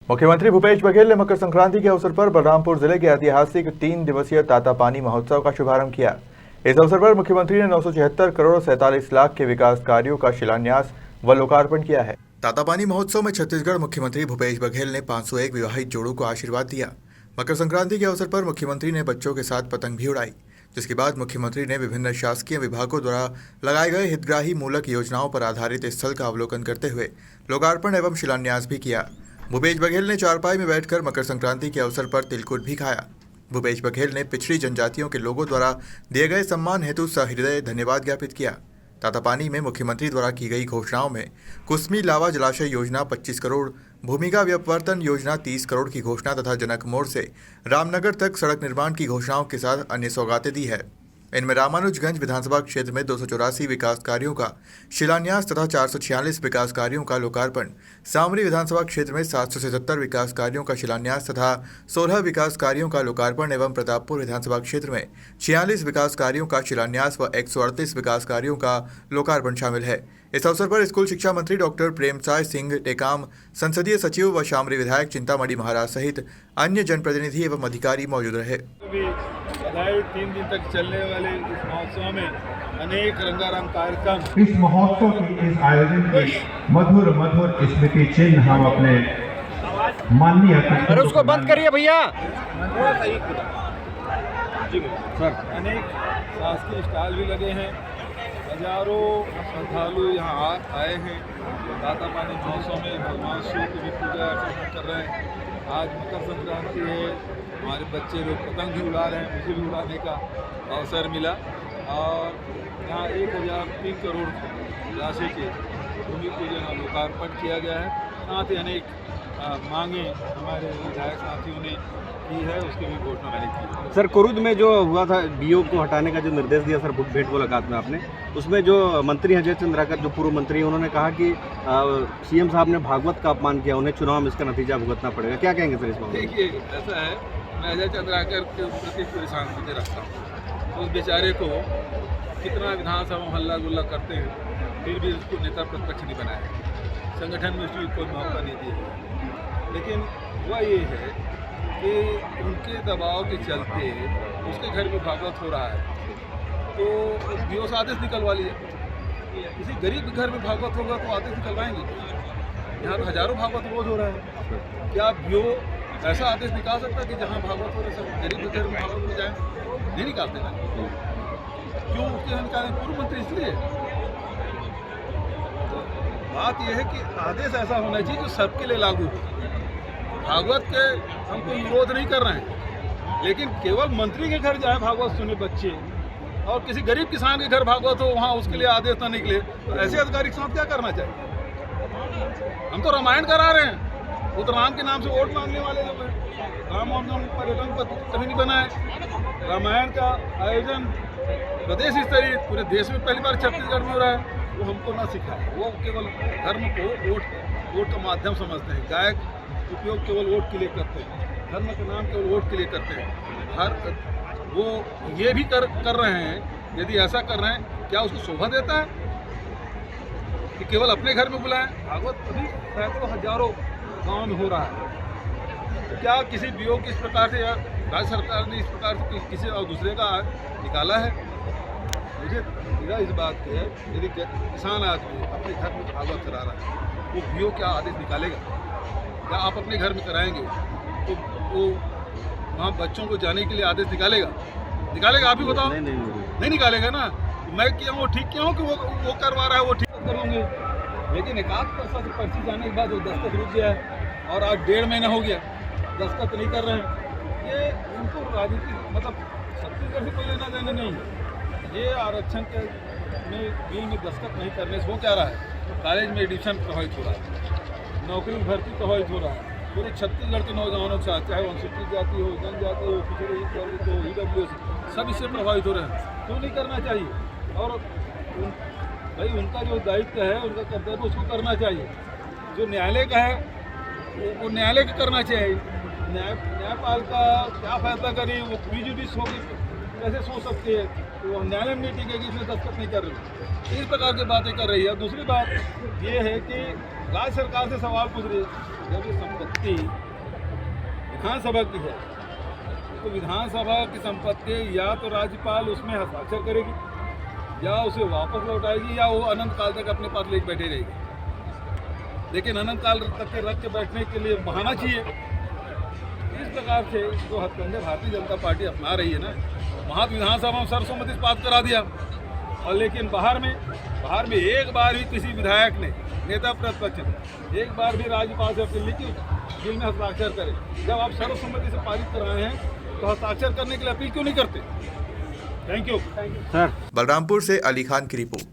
मुख्यमंत्री भूपेश बघेल ने मकर संक्रांति के अवसर पर बलरामपुर जिले के ऐतिहासिक 3 दिवसीय तातापानी महोत्सव का शुभारंभ किया। इस अवसर पर मुख्यमंत्री ने 976 करोड़ 47 लाख के विकास कार्यों का शिलान्यास व लोकार्पण किया है। तातापानी महोत्सव में छत्तीसगढ़ मुख्यमंत्री भूपेश बघेल ने 501 विवाहित जोड़ों को आशीर्वाद दिया। मकर संक्रांति के अवसर पर मुख्यमंत्री ने बच्चों के साथ पतंग भी उड़ाई, जिसके बाद मुख्यमंत्री ने विभिन्न शासकीय विभागों द्वारा लगाए गए हितग्राही मूलक योजनाओं पर आधारित स्थल का अवलोकन करते हुए लोकार्पण एवं शिलान्यास भी किया। भूपेश बघेल ने चारपाई में बैठकर मकर संक्रांति के अवसर पर तिलकुट भी खाया। भूपेश बघेल ने पिछड़ी जनजातियों के लोगों द्वारा दिए गए सम्मान हेतु सहृदय धन्यवाद ज्ञापित किया। तातापानी में मुख्यमंत्री द्वारा की गई घोषणाओं में कुसमी लावा जलाशय योजना 25 करोड़, भूमिका व्यपवर्तन योजना 30 करोड़ की घोषणा तथा जनक मोड़ से रामनगर तक सड़क निर्माण की घोषणाओं के साथ अन्य सौगातें दी है। इनमें रामानुजगंज विधानसभा क्षेत्र में 284 विकास कार्यों का शिलान्यास तथा 446 विकास कार्यों का लोकार्पण, सामरी विधानसभा क्षेत्र में 777 विकास कार्यों का शिलान्यास तथा 16 विकास कार्यों का लोकार्पण एवं प्रतापपुर विधानसभा क्षेत्र में 46 विकास कार्यों का शिलान्यास व 138 विकास कार्यों का लोकार्पण शामिल है। इस अवसर पर स्कूल शिक्षा मंत्री डॉक्टर प्रेमसाय सिंह टेकाम, संसदीय सचिव व शामरी विधायक चिंतामणि महाराज सहित अन्य जनप्रतिनिधि एवं अधिकारी मौजूद रहे। 3 दिन तक चलने वाले इस महोत्सव में अनेक रंगारंग कार्यक्रम, इस महोत्सव के इस आयोजन की मधुर स्मृति चिन्ह हम अपने माननीय अरे उसको बंद करिए भैया। अनेक शासकीय स्टॉल भी लगे हैं। हजारों श्रद्धालु यहाँ आए हैं। तातापानी महोत्सव में भगवान शिव की भी पूजा अर्चना कर रहे हैं। आज मकर संक्रांति है, हमारे बच्चे लोग पतंग भी उड़ा रहे हैं, मुझे भी उड़ाने का अवसर मिला। और यहाँ 1003 करोड़ राशि के भूमि पूजन और लोकार्पण किया गया है। साथ ही अनेक मांगे हमारे विधायक साथियों ने की है, उसकी भी घोषणा मैंने की। सर, कुरुद में जो हुआ था बीओ को हटाने का जो निर्देश दिया सर भेंट मुलाकात में आपने, उसमें जो मंत्री अजय चंद्राकर जो पूर्व मंत्री उन्होंने कहा कि सीएम साहब ने भागवत का अपमान किया, उन्हें चुनाव में इसका नतीजा भुगतना पड़ेगा। क्या कहेंगे सर इस मामले में? देखिए, ऐसा है, मैं अजय चंद्राकर के प्रति पूरी सहानुभूति रखता हूँ। उस बेचारे को कितना विधानसभा में हल्ला गुल्ला करते हैं, फिर भी उसको नेता प्रतिपक्ष नहीं बनाया, संगठन में उसको कोई मौका नहीं दिया। लेकिन वह ये है कि उनके दबाव के चलते उसके घर में भागवत हो रहा है, तो बीओ से आदेश निकलवा लिया। किसी गरीब के घर में भागवत होगा तो आदेश निकलवाएंगे। यहाँ तो हजारों भागवत रोज हो रहा है। क्या बीओ ऐसा आदेश निकाल सकता है कि जहाँ भागवत हो रहे सब गरीब के घर में भागवत हो जाए? नहीं निकालते ना। क्यों उसके यहाँ निकालें? पूर्व मंत्री इसलिए। तो बात यह है कि आदेश ऐसा होना चाहिए जो सबके लिए लागू हो। भागवत के हम कोई विरोध नहीं कर रहे हैं, लेकिन केवल मंत्री के घर जाए भागवत सुने बच्चे और किसी गरीब किसान के घर भागवत हो वहाँ उसके लिए आदेश न निकले, तो ऐसे अधिकारी के साथ क्या करना चाहिए? हम तो रामायण करा रहे हैं, वो तो राम के नाम से वोट मांगने वाले लोग हैं। राम और पर्यटन पथ कभी नहीं बना है। रामायण का आयोजन प्रदेश स्तरीय पूरे देश में पहली बार छत्तीसगढ़ में हो रहा है। वो हमको ना सिखाए, वो केवल धर्म को वोट का माध्यम समझते हैं। गायक उपयोग केवल वोट के लिए करते हैं, धर्म के नाम केवल वोट के लिए करते हैं। वो ये भी कर रहे हैं। यदि ऐसा कर रहे हैं, क्या उसको शोभा देता है कि केवल अपने घर में बुलाएं? भागवत अभी सैकड़ों हजारों गाँव में हो रहा है। क्या किसी बीओ की इस प्रकार से या राज्य सरकार ने इस प्रकार से किसी और दूसरे का निकाला है? मुझे पीड़ा इस बात की है, यदि किसान आदमी अपने घर में भागवत करा रहा है, वो बीओ क्या आदेश निकालेगा? या आप अपने घर में कराएंगे तो वो वहाँ बच्चों को जाने के लिए आदेश निकालेगा? आप ही बताओ। नहीं निकालेगा ना। मैं क्या हूँ ठीक क्या हूँ कि वो करवा रहा है, वो ठीक कर लूँगे। लेकिन 1% पर्ची जाने के बाद वो दस्तखत रुक गया है और आज 1.5 महीना हो गया दस्तखत नहीं कर रहे हैं। ये उनको राजनीति मतलब छत्तीसगढ़ से कोई लेना देना नहीं है। ये आरक्षण के में बिल में दस्तखत नहीं करने से वो क्या रहा है? कॉलेज में एडमिशन प्रभावित हो रहा है, नौकरी भर्ती प्रभावित हो रहा है। पूरे छत्तीसगढ़ के नौजवानों के साथ, चाहे अनुसूचित जाति हो, जनजाति हो, पिछड़े वर्ग हो, ईडब्ल्यूएस, सब इससे प्रभावित हो रहे हैं। क्यों नहीं करना चाहिए? और भाई उनका जो दायित्व है, उनका कर्तव्य उसको करना चाहिए। जो न्यायालय का है वो न्यायालय को करना चाहिए। न्यायपालिका क्या फैसला करी, वो प्रीजुडिस होगी, कैसे सोच सकती है? तो न्यायालय में नहीं टिकेगी, इसमें दस्तखत नहीं कर रही। इस प्रकार की बातें कर रही है। दूसरी बात ये है कि राज्य सरकार से सवाल पूछ रही है जब ये संपत्ति विधानसभा की है तो विधानसभा की संपत्ति या तो राज्यपाल उसमें हस्ताक्षर करेगी या उसे वापस लौटाएगी या वो अनंत काल तक अपने पास लेके बैठे रहेगी। लेकिन अनंत काल तक के रख के बैठने के लिए बहाना चाहिए। इस प्रकार से जो हथकंडे भारतीय जनता पार्टी अपना रही है ना, वहाँ विधानसभा में सर्वसम्मति से पास करा दिया और लेकिन बाहर में एक बार भी किसी विधायक ने, नेता प्रतिपक्ष ने एक बार भी राज्यपाल से अपील की बिल में हस्ताक्षर करें। जब आप सर्वसम्मति से पारित कर रहे हैं तो हस्ताक्षर करने के लिए अपील क्यों नहीं करते? Thank you sir. बलरामपुर से अली खान की रिपोर्ट।